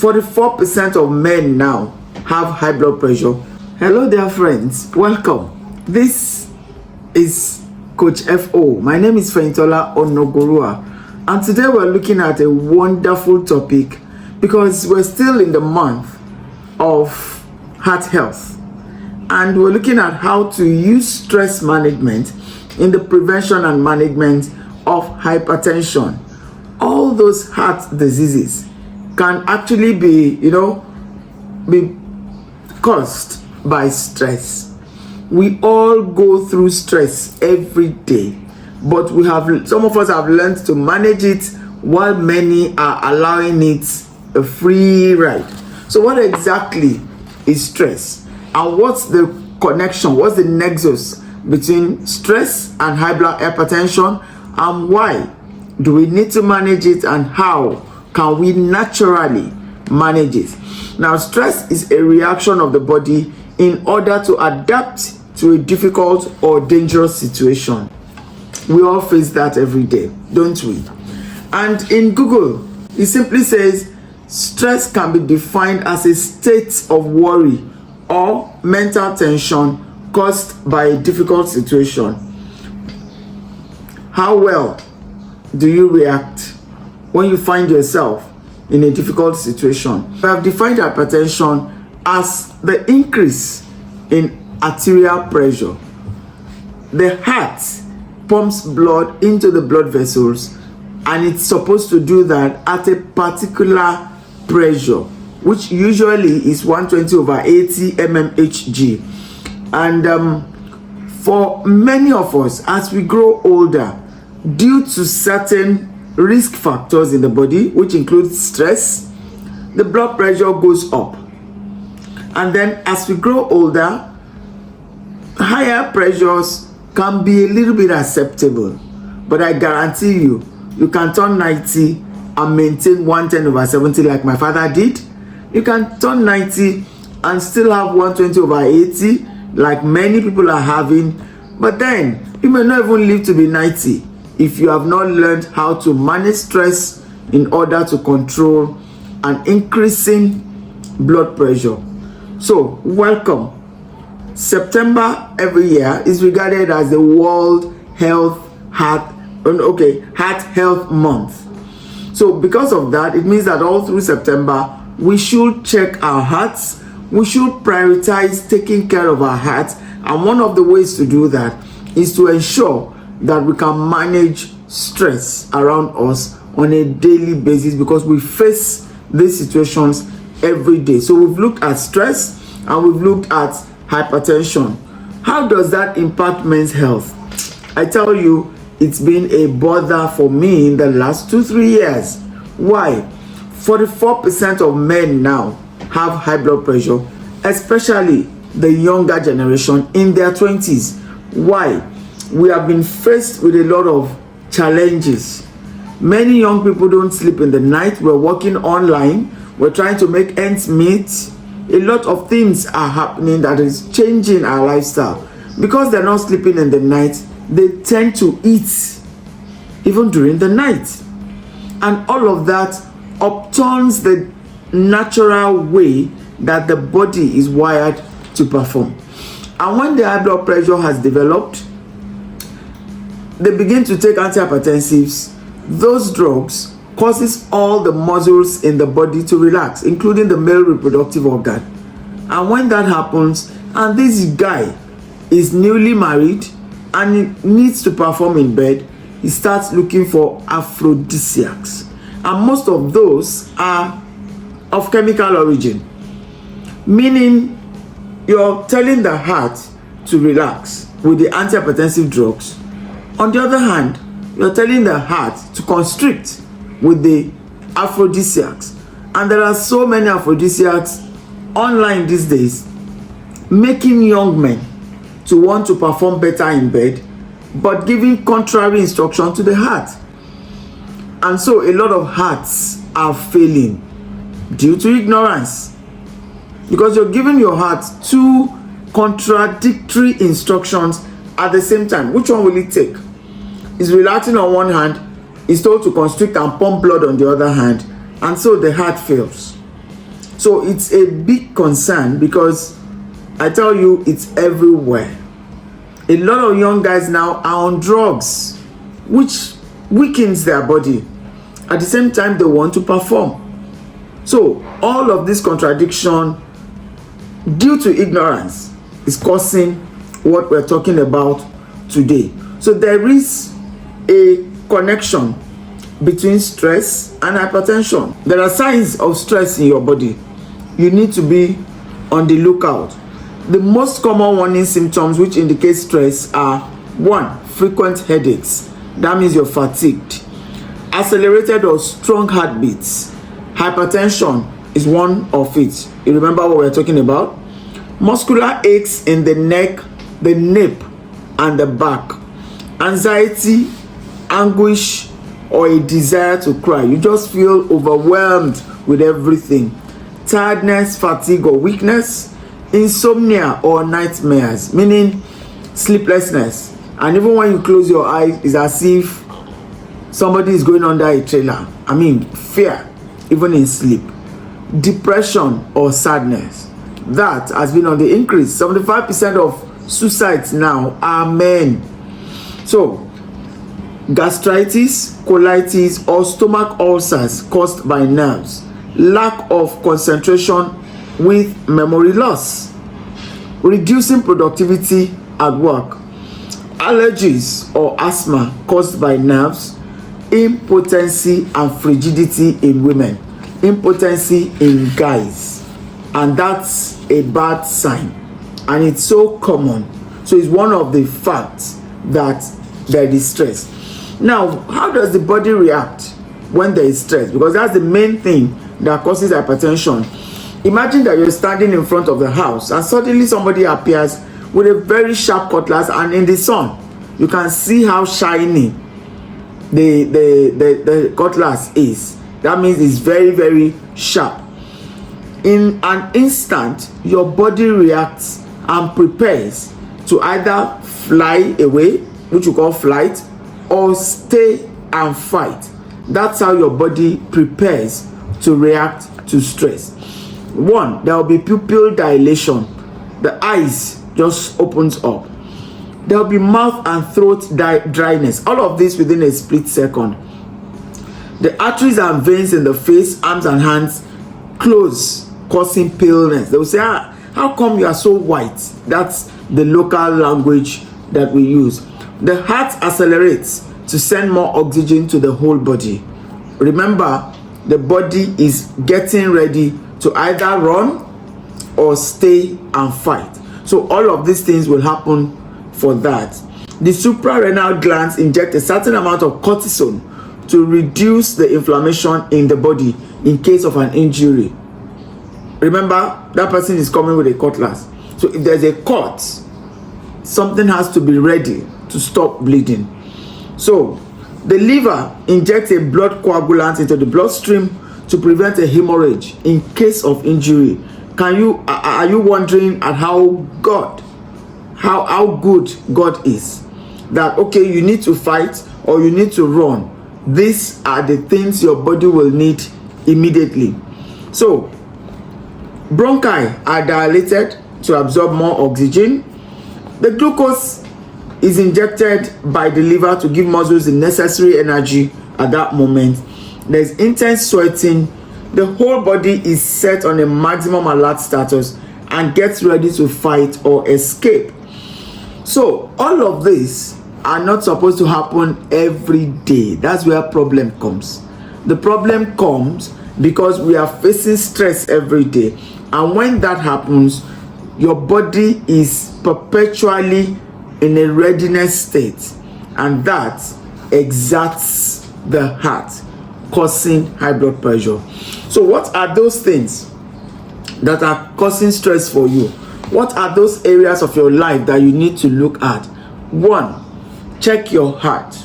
44% of men now have high blood pressure. Hello dear friends, welcome. This is Coach FO. My name is Fehintola Onagoruwa, and today we're looking at a wonderful topic because we're still in the month of heart health, and we're looking at how to use stress management in the prevention and management of hypertension. All those heart diseases can actually be caused by stress. We all go through stress every day, but some of us have learned to manage it while many are allowing it a free ride. So what exactly is stress, and what's the connection, what's the nexus between stress and high blood hypertension, and why do we need to manage it, and how can we naturally manage it? Now, stress is a reaction of the body in order to adapt to a difficult or dangerous situation. We all face that every day, don't we? And in Google, it simply says stress can be defined as a state of worry or mental tension caused by a difficult situation. How well do you react when you find yourself in a difficult situation? We have defined hypertension as the increase in arterial pressure. The heart pumps blood into the blood vessels, and it's supposed to do that at a particular pressure, which usually is 120/80 mmHg. And for many of us, as we grow older, due to certain risk factors in the body, which includes stress, the blood pressure goes up. And then as we grow older, higher pressures can be a little bit acceptable. But I guarantee you, you can turn 90 and maintain 110/70 like my father did. You can turn 90 and still have 120/80 like many people are having. But then you may not even live to be 90 if you have not learned how to manage stress in order to control an increasing blood pressure. So, welcome. September every year is regarded as the World Heart Health Month. So, because of that, it means that all through September, we should check our hearts. We should prioritize taking care of our hearts. And one of the ways to do that is to ensure that we can manage stress around us on a daily basis, because we face these situations every day. So we've looked at stress and we've looked at hypertension. How does that impact men's health? I tell you, it's been a bother for me in the last 2-3 years. Why? 44% of men now have high blood pressure, especially the younger generation in their 20s. Why? We have been faced with a lot of challenges. Many young people don't sleep in the night. We're working online. We're trying to make ends meet. A lot of things are happening that is changing our lifestyle. Because they're not sleeping in the night, they tend to eat even during the night. And all of that upturns the natural way that the body is wired to perform. And when the high blood pressure has developed, they begin to take antihypertensives. Those drugs causes all the muscles in the body to relax, including the male reproductive organ. And when that happens, and this guy is newly married and he needs to perform in bed, he starts looking for aphrodisiacs. And most of those are of chemical origin, meaning you're telling the heart to relax with the antihypertensive drugs. On the other hand, you're telling the heart to constrict with the aphrodisiacs. And there are so many aphrodisiacs online these days, making young men to want to perform better in bed, but giving contrary instruction to the heart. And so a lot of hearts are failing due to ignorance, because you're giving your heart two contradictory instructions at the same time. Which one will it take? It's relaxing on one hand, is told to constrict and pump blood on the other hand, and so the heart fails. So it's a big concern because I tell you, it's everywhere. A lot of young guys now are on drugs, which weakens their body. At the same time, they want to perform. So all of this contradiction, due to ignorance, is causing what we're talking about today. So there is a connection between stress and hypertension. There are signs of stress in your body. You need to be on the lookout. The most common warning symptoms which indicate stress are: 1. Frequent headaches. That means you're fatigued. Accelerated or strong heartbeats. Hypertension is one of it. You remember what we're talking about? Muscular aches in the neck, the nape, and the back. Anxiety, anguish, or a desire to cry. You just feel overwhelmed with everything. Tiredness, fatigue, or weakness. Insomnia or nightmares, meaning sleeplessness. And even when you close your eyes, it's as if somebody is going under a trailer. I mean, fear, even in sleep. Depression or sadness. That has been on the increase. 75% of suicides now are men. So, gastritis, colitis, or stomach ulcers caused by nerves. Lack of concentration with memory loss. Reducing productivity at work. Allergies or asthma caused by nerves. Impotency and frigidity in women. Impotency in guys. And that's a bad sign. And it's so common. So it's one of the facts that there is stress. Now, how does the body react when there is stress? Because that's the main thing that causes hypertension. Imagine that you're standing in front of the house and suddenly somebody appears with a very sharp cutlass, and in the sun you can see how shiny the cutlass is. That means it's very, very sharp. In an instant, your body reacts and prepares to either fly away, which you call flight, or stay and fight. That's how your body prepares to react to stress. 1, there will be pupil dilation. The eyes just opens up. There will be mouth and throat dryness. All of this within a split second. The arteries and veins in the face, arms and hands close, causing paleness. They will say, how come you are so white? That's the local language that we use. The heart accelerates to send more oxygen to the whole body. Remember, the body is getting ready to either run or stay and fight. So all of these things will happen for that. The suprarenal glands inject a certain amount of cortisone to reduce the inflammation in the body in case of an injury. Remember, that person is coming with a cutlass. So if there's a cut, something has to be ready to stop bleeding. So the liver injects a blood coagulant into the bloodstream to prevent a hemorrhage in case of injury. Are you wondering at how good God is? That okay, you need to fight or you need to run. These are the things your body will need immediately. So bronchi are dilated to absorb more oxygen. The glucose is injected by the liver to give muscles the necessary energy at that moment. There's intense sweating. The whole body is set on a maximum alert status and gets ready to fight or escape. So all of this are not supposed to happen every day. That's where problem comes. The problem comes because we are facing stress every day. And when that happens, your body is perpetually in a readiness state. And that exerts the heart, causing high blood pressure. So what are those things that are causing stress for you? What are those areas of your life that you need to look at? 1, check your heart.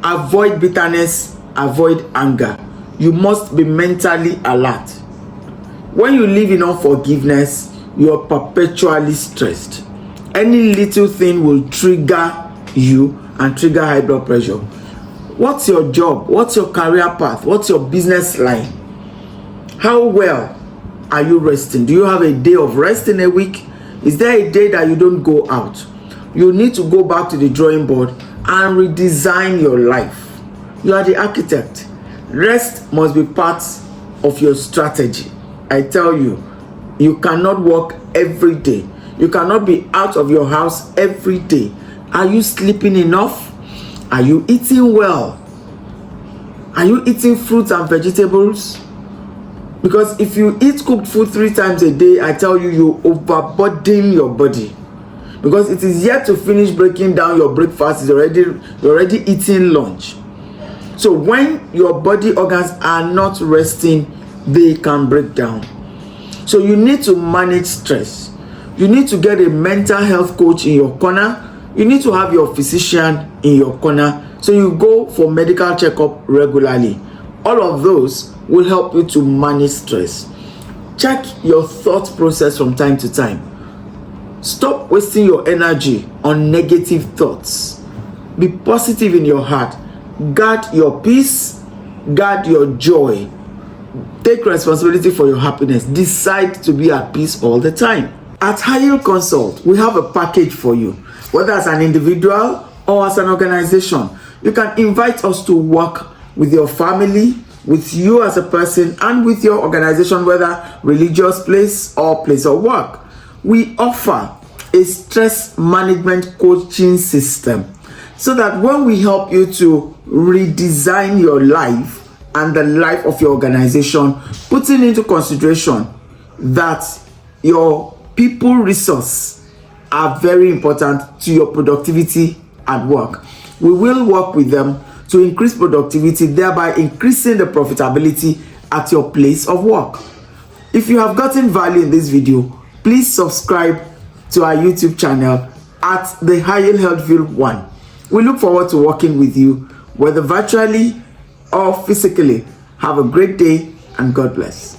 Avoid bitterness, avoid anger. You must be mentally alert. When you live in unforgiveness, you are perpetually stressed. Any little thing will trigger you and trigger high blood pressure. What's your job? What's your career path? What's your business line? How well are you resting? Do you have a day of rest in a week? Is there a day that you don't go out? You need to go back to the drawing board and redesign your life. You are the architect. Rest must be part of your strategy. I tell you, you cannot work every day. You cannot be out of your house every day. Are you sleeping enough? Are you eating well? Are you eating fruits and vegetables? Because if you eat cooked food 3 times a day, I tell you, you overburden your body. Because it is yet to finish breaking down your breakfast, you're already eating lunch. So when your body organs are not resting, they can break down. So you need to manage stress. You need to get a mental health coach in your corner. You need to have your physician in your corner. So you go for medical checkup regularly. All of those will help you to manage stress. Check your thought process from time to time. Stop wasting your energy on negative thoughts. Be positive in your heart. Guard your peace. Guard your joy. Take responsibility for your happiness. Decide to be at peace all the time. At Hayil Consult, we have a package for you. Whether as an individual or as an organization, you can invite us to work with your family, with you as a person, and with your organization, whether religious place or place of work. We offer a stress management coaching system so that when we help you to redesign your life and the life of your organization, putting into consideration that your people resource are very important to your productivity at work. We will work with them to increase productivity, thereby increasing the profitability at your place of work. If you have gotten value in this video, please subscribe to our YouTube channel at the Hayil Healthville I. We look forward to working with you, whether virtually or physically. Have a great day and God bless.